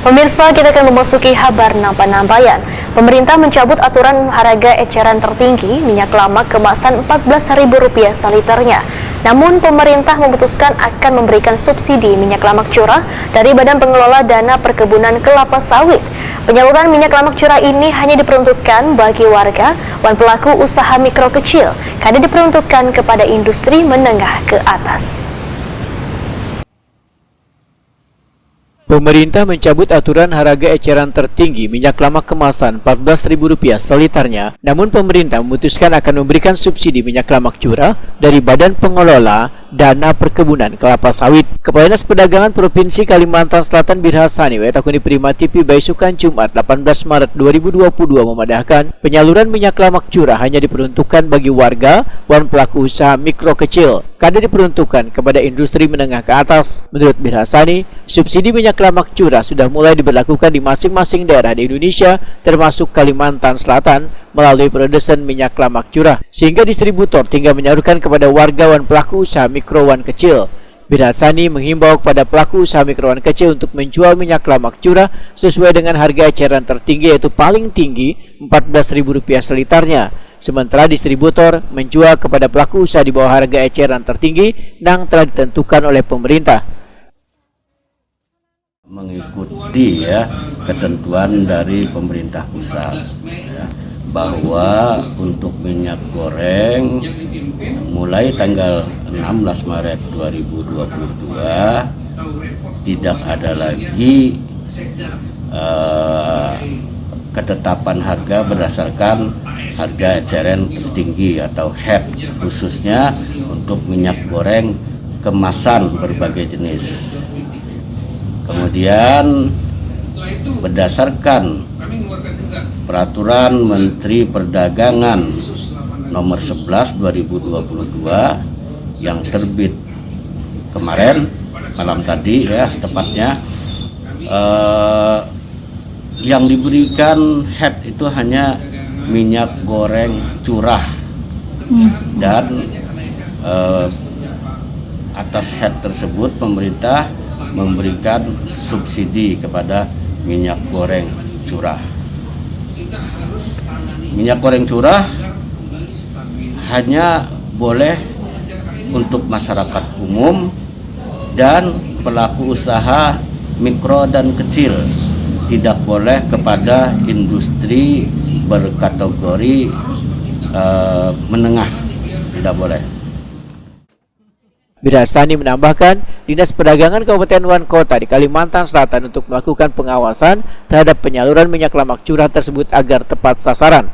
Pemirsa, kita akan memasuki kabar Nambayan. Pemerintah mencabut aturan harga eceran tertinggi minyak lama kemasan Rp14.000 seliternya. Namun pemerintah memutuskan akan memberikan subsidi minyak lamak curah dari Badan Pengelola Dana Perkebunan Kelapa Sawit. Penyaluran minyak lamak curah ini hanya diperuntukkan bagi warga dan pelaku usaha mikro kecil, karena diperuntukkan kepada industri menengah ke atas. Pemerintah mencabut aturan harga eceran tertinggi minyak lamak kemasan Rp14.000 seliternya, namun pemerintah memutuskan akan memberikan subsidi minyak lamak curah dari Badan Pengelola Dana Perkebunan Kelapa Sawit. Kepala Dinas Perdagangan Provinsi Kalimantan Selatan Birhasani Wetakuni Prima TV Baisukan Jumat 18 Maret 2022 memadahkan penyaluran minyak lamak curah hanya diperuntukkan bagi warga dan pelaku usaha mikro kecil, kada diperuntukkan kepada industri menengah ke atas. Menurut Birhasani, subsidi minyak lamak curah sudah mulai diberlakukan di masing-masing daerah di Indonesia termasuk Kalimantan Selatan melalui produsen minyak lamak curah, sehingga distributor tinggal menyalurkan kepada warga dan pelaku usaha mikrowan kecil. Birhasani menghimbau kepada pelaku usaha mikrowan kecil untuk menjual minyak lamak curah sesuai dengan harga eceran tertinggi, yaitu paling tinggi Rp14.000 seliternya, sementara distributor menjual kepada pelaku usaha di bawah harga eceran tertinggi yang telah ditentukan oleh pemerintah. Mengikuti ketentuan dari pemerintah pusat bahwa untuk minyak goreng mulai tanggal 16 Maret 2022 tidak ada lagi ketetapan harga berdasarkan harga eceran tertinggi atau HET, khususnya untuk minyak goreng kemasan berbagai jenis. Kemudian berdasarkan Peraturan Menteri Perdagangan Nomor 11 2022 yang terbit kemarin malam tadi tepatnya, yang diberikan HET itu hanya minyak goreng curah dan atas HET tersebut pemerintah memberikan subsidi kepada minyak goreng curah. Minyak goreng curah hanya boleh untuk masyarakat umum dan pelaku usaha mikro dan kecil, tidak boleh kepada industri berkategori menengah, tidak boleh. Birhasani menambahkan, Dinas Perdagangan Kabupaten dan Kota di Kalimantan Selatan untuk melakukan pengawasan terhadap penyaluran minyak lamak curah tersebut agar tepat sasaran.